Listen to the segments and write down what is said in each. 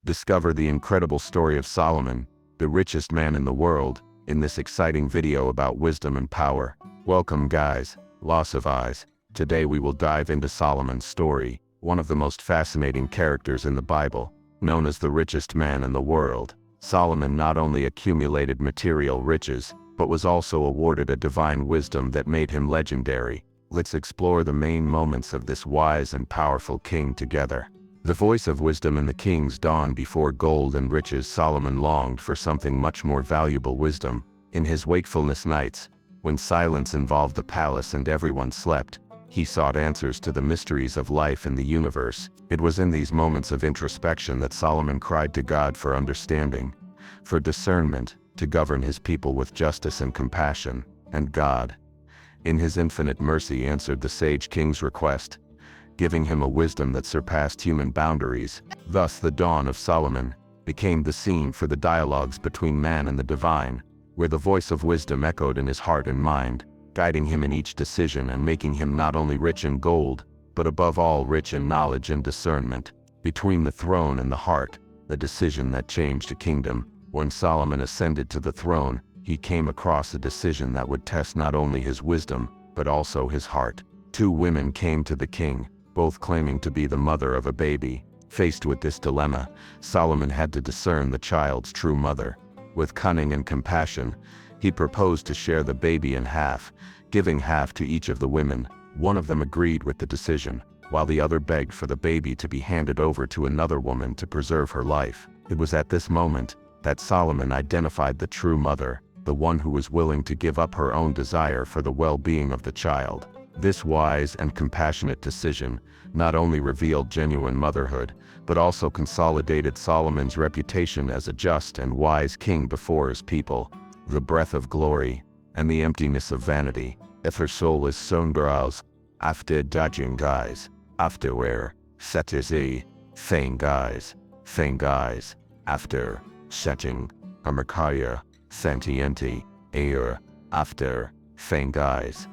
Discover the incredible story of Solomon, the richest man in the world, in this exciting video about wisdom and power. Welcome guys, loss of eyes. Today we will dive into Solomon's story, one of the most fascinating characters in the Bible. Known as the richest man in the world, Solomon not only accumulated material riches, but was also awarded a divine wisdom that made him legendary. Let's explore the main moments of this wise and powerful king together. The voice of wisdom in the king's dawn. Before gold and riches, Solomon longed for something much more valuable: wisdom. In his wakefulness nights, when silence involved the palace and everyone slept, he sought answers to the mysteries of life and the universe. It was in these moments of introspection that Solomon cried to God for understanding, for discernment, to govern his people with justice and compassion. And God, in his infinite mercy, answered the sage king's request, giving him a wisdom that surpassed human boundaries. Thus the dawn of Solomon became the scene for the dialogues between man and the divine, where the voice of wisdom echoed in his heart and mind, guiding him in each decision and making him not only rich in gold, but above all rich in knowledge and discernment. Between the throne and the heart, the decision that changed a kingdom. When Solomon ascended to the throne, he came across a decision that would test not only his wisdom, but also his heart. Two women came to the king, both claiming to be the mother of a baby. Faced with this dilemma, Solomon had to discern the child's true mother. With cunning and compassion, he proposed to share the baby in half, giving half to each of the women. One of them agreed with the decision, while the other begged for the baby to be handed over to another woman to preserve her life. It was at this moment that Solomon identified the true mother, the one who was willing to give up her own desire for the well-being of the child. This wise and compassionate decision not only revealed genuine motherhood, but also consolidated Solomon's reputation as a just and wise king before his people. The breath of glory and the emptiness of vanity. If her soul is sown browse, after dodging guys, afterware, set is a thing guys, after setting, amakaya, sentienti, air, after, thing guys,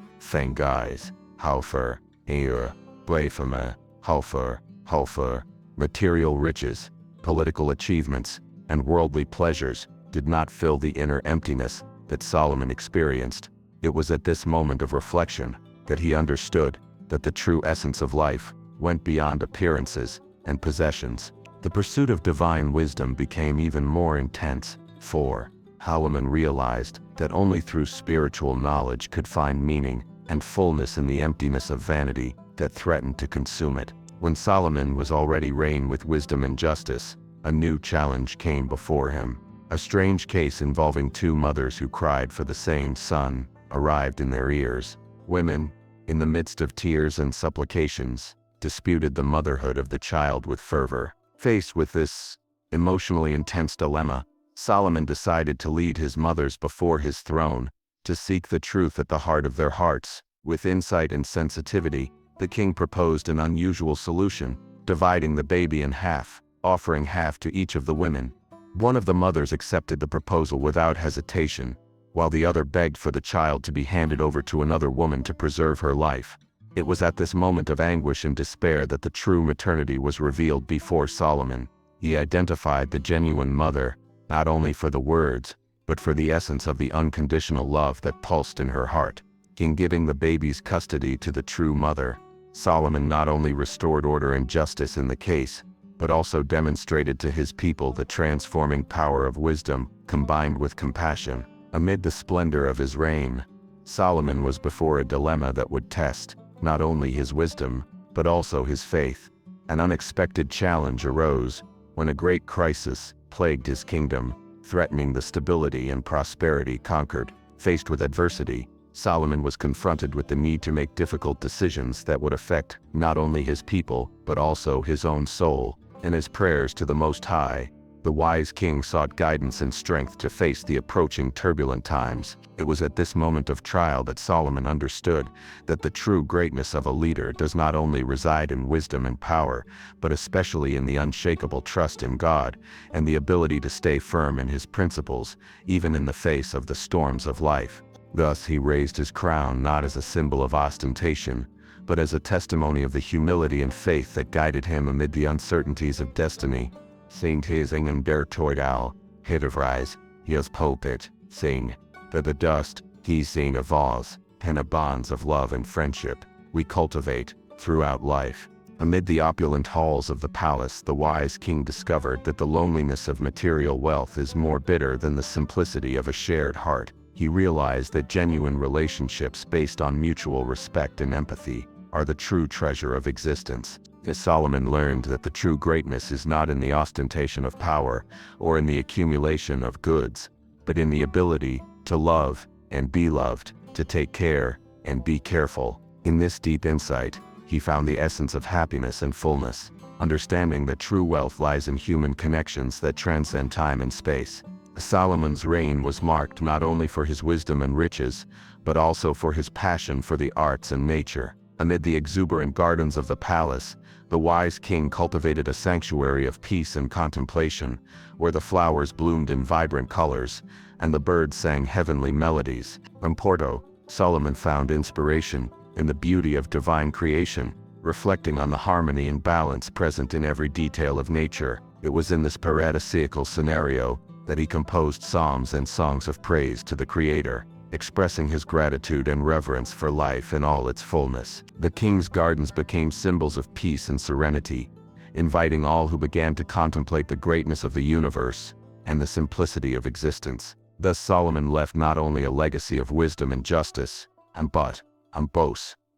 Haufer, Ayer, Blasphema, Haufer. Material riches, political achievements, and worldly pleasures did not fill the inner emptiness that Solomon experienced. It was at this moment of reflection that he understood that the true essence of life went beyond appearances and possessions. The pursuit of divine wisdom became even more intense, for Solomon realized that only through spiritual knowledge could find meaning and fullness in the emptiness of vanity that threatened to consume it. When Solomon was already reigned with wisdom and justice, a new challenge came before him. A strange case involving two mothers who cried for the same son arrived in their ears. Women, in the midst of tears and supplications, disputed the motherhood of the child with fervor. Faced with this emotionally intense dilemma, Solomon decided to lead his mothers before his throne, to seek the truth at the heart of their hearts. With insight and sensitivity, the king proposed an unusual solution, dividing the baby in half, offering half to each of the women. One of the mothers accepted the proposal without hesitation, while the other begged for the child to be handed over to another woman to preserve her life. It was at this moment of anguish and despair that the true maternity was revealed before Solomon. He identified the genuine mother, not only for the words, but for the essence of the unconditional love that pulsed in her heart. In giving the baby's custody to the true mother, Solomon not only restored order and justice in the case, but also demonstrated to his people the transforming power of wisdom, combined with compassion. Amid the splendor of his reign, Solomon was before a dilemma that would test not only his wisdom, but also his faith. An unexpected challenge arose when a great crisis plagued his kingdom, threatening the stability and prosperity conquered. Faced with adversity, Solomon was confronted with the need to make difficult decisions that would affect not only his people, but also his own soul. In his prayers to the Most High, the wise king sought guidance and strength to face the approaching turbulent times. It was at this moment of trial that Solomon understood that the true greatness of a leader does not only reside in wisdom and power, but especially in the unshakable trust in God and the ability to stay firm in his principles, even in the face of the storms of life. Thus he raised his crown not as a symbol of ostentation, but as a testimony of the humility and faith that guided him amid the uncertainties of destiny. Saint Hisingen der Toidal, Hitterfries, His pulpit, sing, that the dust, he sing of Oz, and the bonds of love and friendship, we cultivate, throughout life. Amid the opulent halls of the palace, the wise king discovered that the loneliness of material wealth is more bitter than the simplicity of a shared heart. He realized that genuine relationships based on mutual respect and empathy are the true treasure of existence. As Solomon learned that the true greatness is not in the ostentation of power or in the accumulation of goods, but in the ability to love and be loved, to take care and be careful. In this deep insight, he found the essence of happiness and fullness, understanding that true wealth lies in human connections that transcend time and space. Solomon's reign was marked not only for his wisdom and riches, but also for his passion for the arts and nature. Amid the exuberant gardens of the palace, the wise king cultivated a sanctuary of peace and contemplation, where the flowers bloomed in vibrant colors, and the birds sang heavenly melodies. In Porto, Solomon found inspiration in the beauty of divine creation, reflecting on the harmony and balance present in every detail of nature. It was in this paradisiacal scenario that he composed psalms and songs of praise to the Creator, expressing his gratitude and reverence for life in all its fullness. The king's gardens became symbols of peace and serenity, inviting all who began to contemplate the greatness of the universe and the simplicity of existence. Thus Solomon left not only a legacy of wisdom and justice, but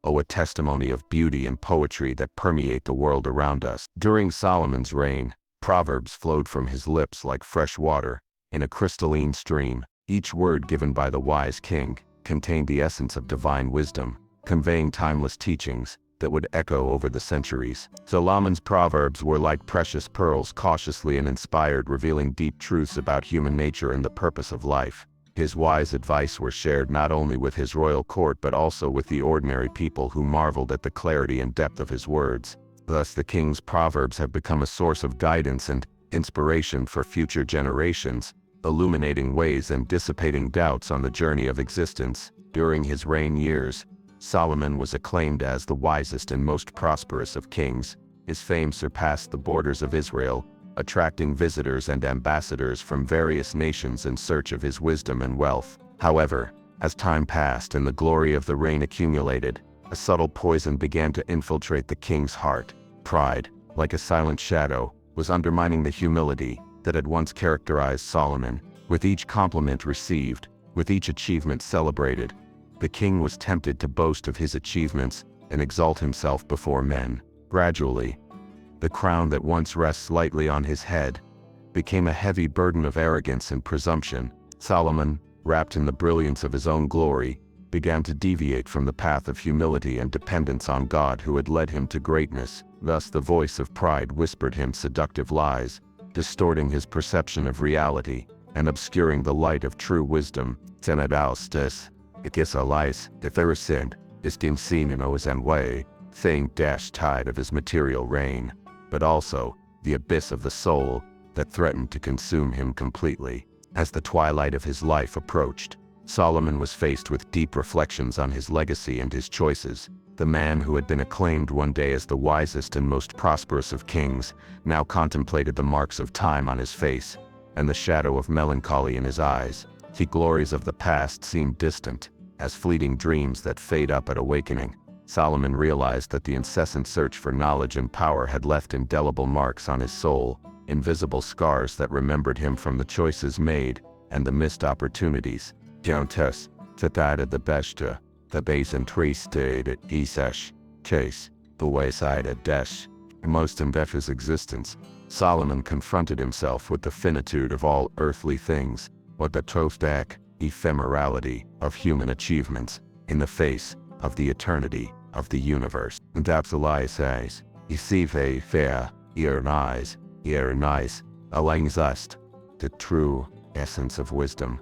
a testimony of beauty and poetry that permeate the world around us. During Solomon's reign, proverbs flowed from his lips like fresh water in a crystalline stream. Each word given by the wise king contained the essence of divine wisdom, conveying timeless teachings that would echo over the centuries. Solomon's proverbs were like precious pearls, cautiously and inspired, revealing deep truths about human nature and the purpose of life. His wise advice were shared not only with his royal court but also with the ordinary people who marveled at the clarity and depth of his words. Thus the king's proverbs have become a source of guidance and inspiration for future generations, illuminating ways and dissipating doubts on the journey of existence. During his reign years, Solomon was acclaimed as the wisest and most prosperous of kings. His fame surpassed the borders of Israel, attracting visitors and ambassadors from various nations in search of his wisdom and wealth. However, as time passed and the glory of the reign accumulated, a subtle poison began to infiltrate the king's heart. Pride, like a silent shadow, was undermining the humility that had once characterized Solomon. With each compliment received, with each achievement celebrated, the king was tempted to boast of his achievements and exalt himself before men. Gradually, the crown that once rests lightly on his head became a heavy burden of arrogance and presumption. Solomon, wrapped in the brilliance of his own glory, began to deviate from the path of humility and dependence on God who had led him to greatness. Thus the voice of pride whispered him seductive lies, distorting his perception of reality and obscuring the light of true wisdom. Tenadaustes, ikisalais, deferisin, istim sinino and way, saying tide of his material reign, but also the abyss of the soul that threatened to consume him completely. As the twilight of his life approached, Solomon was faced with deep reflections on his legacy and his choices. The man who had been acclaimed one day as the wisest and most prosperous of kings now contemplated the marks of time on his face and the shadow of melancholy in his eyes. The glories of the past seemed distant, as fleeting dreams that fade up at awakening. Solomon realized that the incessant search for knowledge and power had left indelible marks on his soul, invisible scars that remembered him from the choices made and the missed opportunities. Countess, Tatada the Beshta, the base and triste at Isash, Chase, the wayside at Desh. Most of his existence, Solomon confronted himself with the finitude of all earthly things, what the tostak, ephemerality of human achievements, in the face of the eternity of the universe. And Absalai says, Isive fair, ear nice, allings us the true essence of wisdom.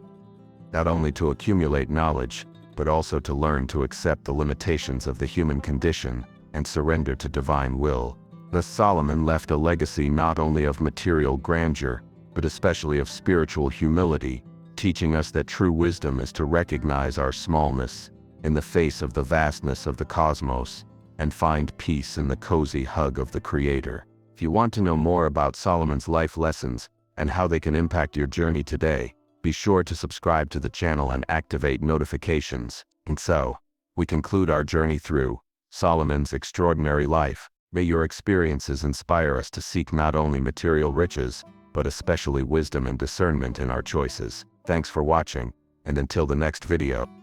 Not only to accumulate knowledge, but also to learn to accept the limitations of the human condition and surrender to divine will. Thus Solomon left a legacy not only of material grandeur, but especially of spiritual humility, teaching us that true wisdom is to recognize our smallness in the face of the vastness of the cosmos, and find peace in the cozy hug of the Creator. If you want to know more about Solomon's life lessons and how they can impact your journey today, be sure to subscribe to the channel and activate notifications. And so, we conclude our journey through Solomon's extraordinary life. May your experiences inspire us to seek not only material riches, but especially wisdom and discernment in our choices. Thanks for watching, and until the next video.